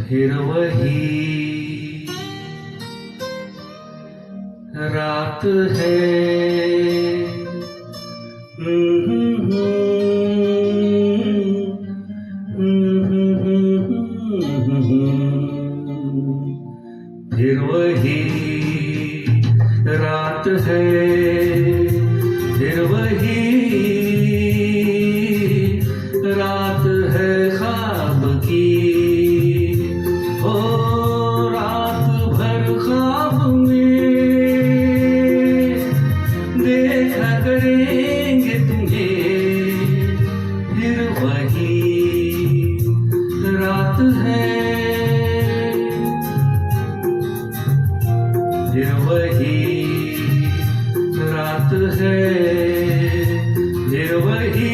फिर वही रात है। फिर वही रात है, फिर वही रात है ख्वाब की। ओ रात भर ख्वाब में देखा करेंगे तुम्हें, फिर वही रात है, फिर वही रात है, फिर वही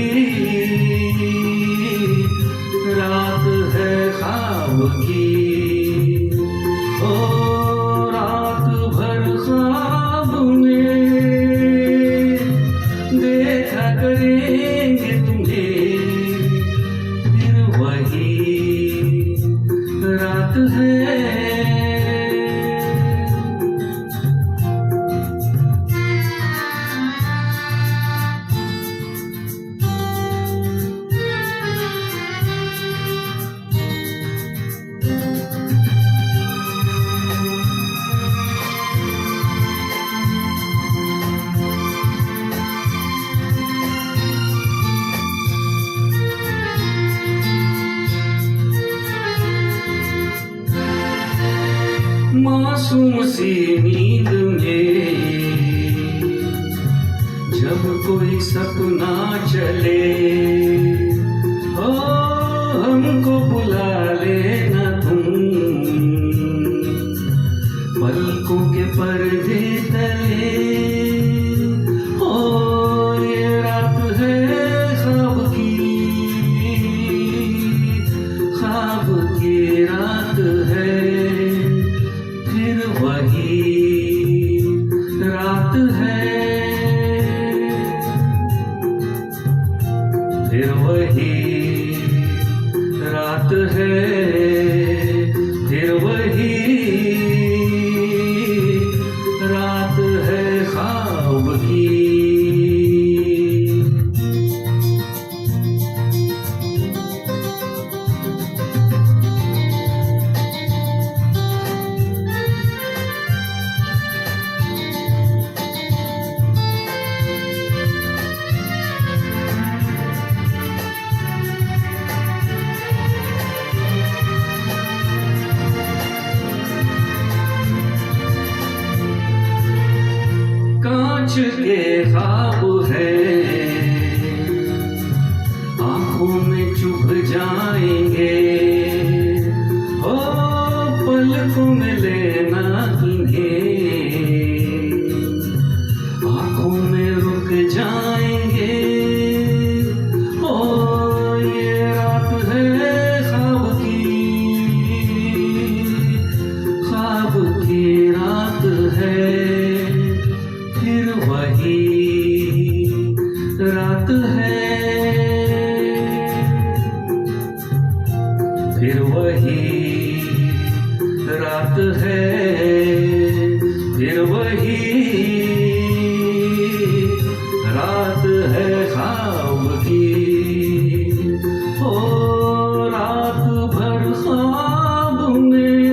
रात है ख्वाब की। ओ रात भर ख्वाब में देखा करेंगे तुम्हें, फिर वही रात है। मासूम सी नींद में जब कोई सपना चले, ओ हमको बुला लेना तुम, पलकों के पर्दे तले। ओ ये रात है ख्वाब की, ख्वाब की रात है, फिर वही रात है, फिर वही रात है, फिर वही रात है ख्वाब की। कांच के ख्वाब है, आंखों में चुभ जाएंगे, ओ पलकों में लेना इन्हें, आंखों में रुक जाएंगे। ओ ये रात है ख्वाब की रात है, फिर वही रात है, फिर वही रात है, फिर वही रात है ख्वाब की। ओ रात भर ख्वाब में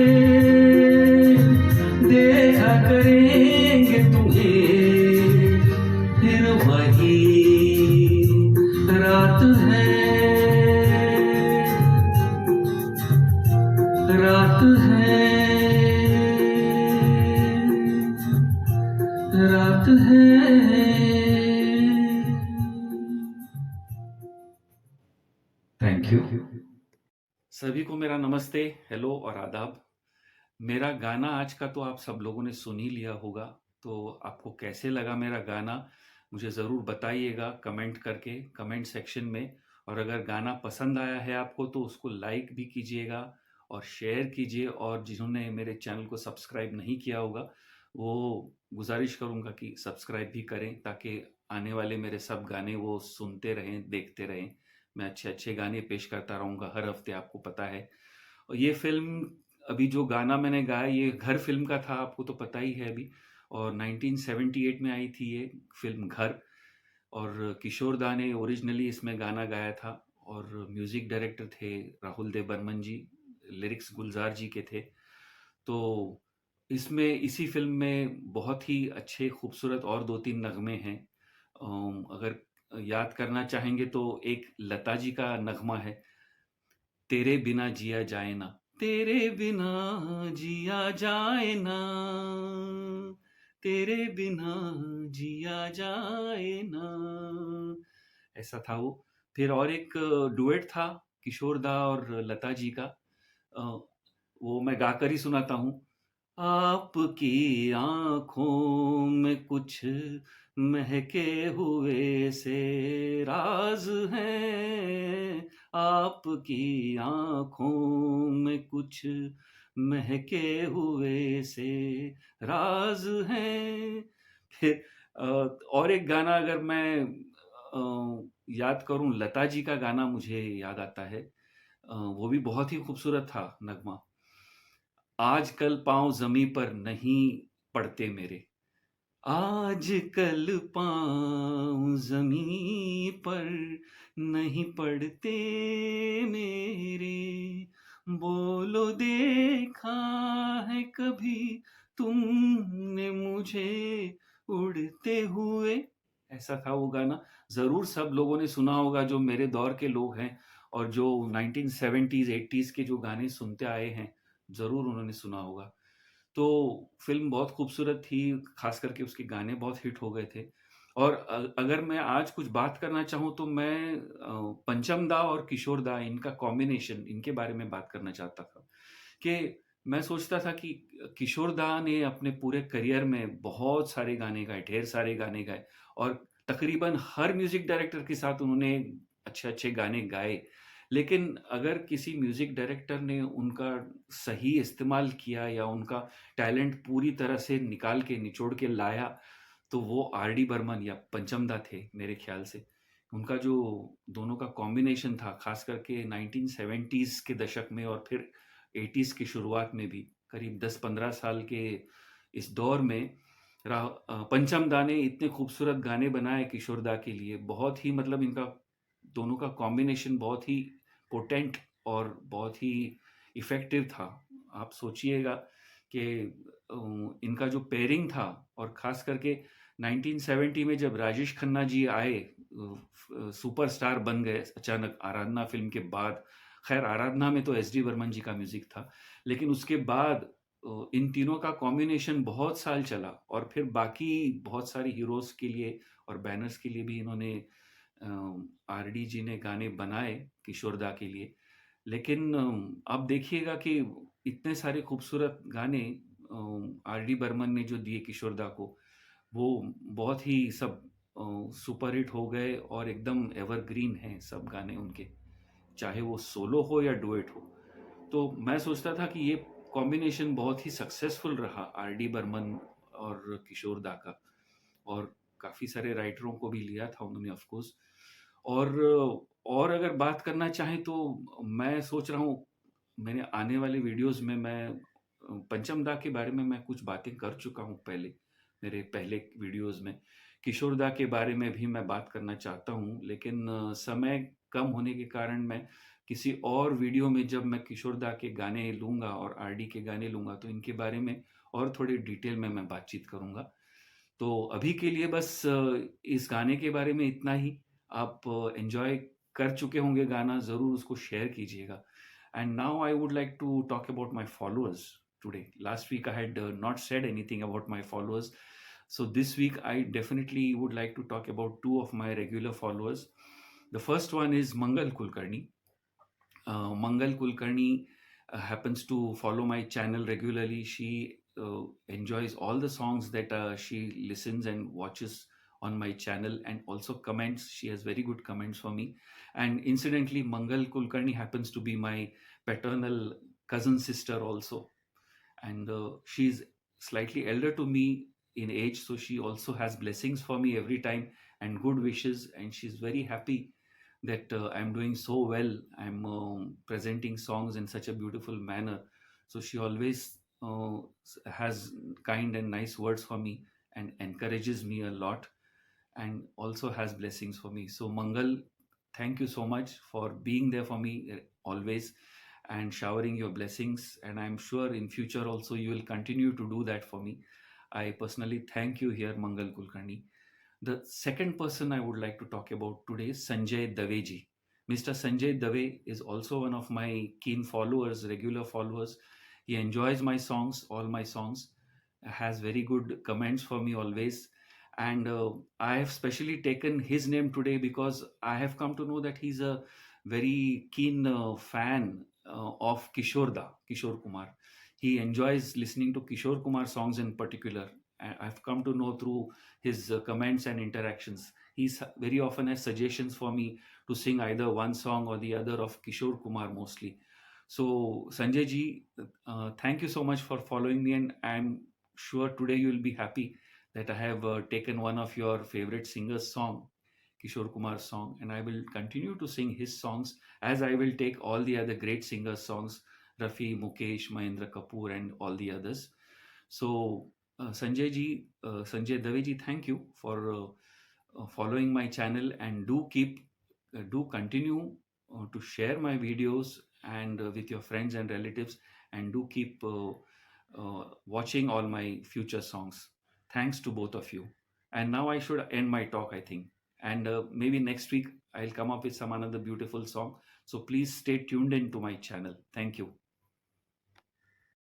देखा करेंगे तुम्हें, फिर वही रात है, रात है, रात है। Thank you. सभी को मेरा नमस्ते, हेलो और आदाब। मेरा गाना आज का तो आप सब लोगों ने सुन ही लिया होगा, तो आपको कैसे लगा मेरा गाना मुझे ज़रूर बताइएगा कमेंट करके, कमेंट सेक्शन में। और अगर गाना पसंद आया है आपको तो उसको लाइक भी कीजिएगा और शेयर कीजिए, और जिन्होंने मेरे चैनल को सब्सक्राइब नहीं किया होगा वो गुजारिश करूँगा कि सब्सक्राइब भी करें, ताकि आने वाले मेरे सब गाने वो सुनते रहें, देखते रहें। मैं अच्छे अच्छे गाने पेश करता रहूँगा हर हफ्ते, आपको पता है। और ये फ़िल्म अभी जो गाना मैंने गाया ये घर फ़िल्म का था, आपको तो पता ही है अभी। और 1978 में आई थी ये फ़िल्म घर। और किशोर दा ने ओरिजिनली इसमें गाना गाया था और म्यूज़िक डायरेक्टर थे राहुल देव बर्मन जी, लिरिक्स गुलज़ार जी के थे। तो इसमें इसी फ़िल्म में बहुत ही अच्छे खूबसूरत और 2-3 नग़्मे हैं। अगर याद करना चाहेंगे तो एक लता जी का नग़्मा है, तेरे बिना जिया जाए ना, तेरे बिना जिया जाए ना, तेरे बिना जिया जाए ना, ऐसा था वो। फिर और एक डुएट था किशोर दा और लता जी का। अ, वो मैं गाकर ही सुनाता हूँ। आपकी आँखों में कुछ महके हुए से राज़ हैं, आपकी आँखों में कुछ महके हुए से राज़ हैं। फिर और एक गाना अगर मैं याद करूँ, लता जी का गाना मुझे याद आता है। वो भी बहुत ही खूबसूरत था नगमा। आजकल पाँव ज़मीं पर नहीं पड़ते मेरे, आजकल पाँव ज़मीं पर नहीं पड़ते मेरे, बोलो देखा है कभी तुमने मुझे उड़ते हुए? ऐसा था वो गाना। ज़रूर सब लोगों ने सुना होगा जो मेरे दौर के लोग हैं और जो 1970s 80s के जो गाने सुनते आए हैं, ज़रूर उन्होंने सुना होगा। तो फ़िल्म बहुत खूबसूरत थी, ख़ास करके उसके गाने बहुत हिट हो गए थे। और अगर मैं आज कुछ बात करना चाहूँ तो मैं पंचम दा और किशोर दा इनका कॉम्बिनेशन इनके बारे में बात करना चाहता था, कि मैं सोचता था कि किशोर दा ने अपने पूरे करियर में बहुत सारे गाने गाए, ढेर सारे गाने गाए और तकरीबन हर म्यूज़िक डायरेक्टर के साथ उन्होंने अच्छे-अच्छे गाने गाए। लेकिन अगर किसी म्यूज़िक डायरेक्टर ने उनका सही इस्तेमाल किया या उनका टैलेंट पूरी तरह से निकाल के निचोड़ के लाया, तो वो आर डी बर्मन या पंचम दा थे मेरे ख़्याल से। उनका जो दोनों का कॉम्बिनेशन था, ख़ास करके 1970s के दशक में और फिर 80s की शुरुआत में भी, करीब 10-15 साल के इस दौर में पंचम दा ने इतने खूबसूरत गाने बनाए किशोर दा के लिए। बहुत ही मतलब इनका दोनों का कॉम्बिनेशन बहुत ही पोटेंट और बहुत ही इफ़ेक्टिव था। आप सोचिएगा कि इनका जो पेयरिंग था और ख़ास करके 1970 में जब राजेश खन्ना जी आए, सुपरस्टार बन गए अचानक आराधना फ़िल्म के बाद। ख़ैर आराधना में तो एस डी बर्मन जी का म्यूज़िक था, लेकिन उसके बाद इन तीनों का कॉम्बिनेशन बहुत साल चला और फिर बाकी बहुत सारे हीरोज़ के लिए और बैनर्स के लिए भी इन्होंने आरडी जी ने गाने बनाए किशोर दा के लिए। लेकिन आप देखिएगा कि इतने सारे खूबसूरत गाने आरडी बर्मन ने जो दिए किशोर दा को, वो बहुत ही सब सुपर हिट हो गए और एकदम एवरग्रीन हैं सब गाने उनके, चाहे वो सोलो हो या डुएट हो। तो मैं सोचता था कि ये कॉम्बिनेशन बहुत ही सक्सेसफुल रहा आरडी बर्मन और किशोर दा का। और काफ़ी सारे राइटरों को भी लिया था उन्होंने ऑफ कोर्स। और अगर बात करना चाहें तो मैं सोच रहा हूँ मैंने आने वाले वीडियोज़ में मैं पंचम दा के बारे में मैं कुछ बातें कर चुका हूँ पहले, मेरे पहले वीडियोज़ में। किशोर दा के बारे में भी मैं बात करना चाहता हूँ, लेकिन समय कम होने के कारण मैं किसी और वीडियो में जब मैं किशोर दा के गाने लूँगा और आरडी के गाने लूँगा, तो इनके बारे में और थोड़ी डिटेल में मैं बातचीत करूँगा। तो अभी के लिए बस इस गाने के बारे में इतना ही। आप एन्जॉय कर चुके होंगे गाना, ज़रूर उसको शेयर कीजिएगा। And now I would like to talk about my followers today. Last week I had not said anything about my followers. So this week I definitely would like to talk about two of my regular followers. The first one is Mangal Kulkarni. Mangal Kulkarni happens to follow my channel regularly. She enjoys all the songs that she listens and watches on my channel and also comments. She has very good comments for me. And incidentally, Mangal Kulkarni happens to be my paternal cousin sister also. And she's slightly elder to me in age, so she also has blessings for me every time and good wishes. And she's very happy that I'm doing so well. I'm presenting songs in such a beautiful manner. So she always has kind and nice words for me and encourages me a lot, and also has blessings for me. So Mangal, thank you so much for being there for me always and showering your blessings. And I'm sure in future also you will continue to do that for me. I personally thank you here, Mangal Kulkarni. The second person I would like to talk about today is Sanjay Daveji. Mr. Sanjay Dave is also one of my keen followers, regular followers. He enjoys my songs, all my songs, has very good comments for me always. And I have specially taken his name today because I have come to know that he's a very keen fan of Kishore Kumar. He enjoys listening to Kishore Kumar songs in particular. I've come to know through his comments and interactions. He's very often has suggestions for me to sing either one song or the other of Kishore Kumar mostly. So Sanjay ji, thank you so much for following me, and I'm sure today you will be happy that I have taken one of your favorite singers' song, Kishore Kumar's song, and I will continue to sing his songs as I will take all the other great singers' songs, Rafi, Mukesh, Mahendra Kapoor, and all the others. So, Sanjay Dave ji, thank you for following my channel, and do continue to share my videos and with your friends and relatives, and do keep watching all my future songs. Thanks to both of you. And now I should end my talk, I think. And maybe next week I'll come up with some another beautiful song. So please stay tuned into my channel. Thank you.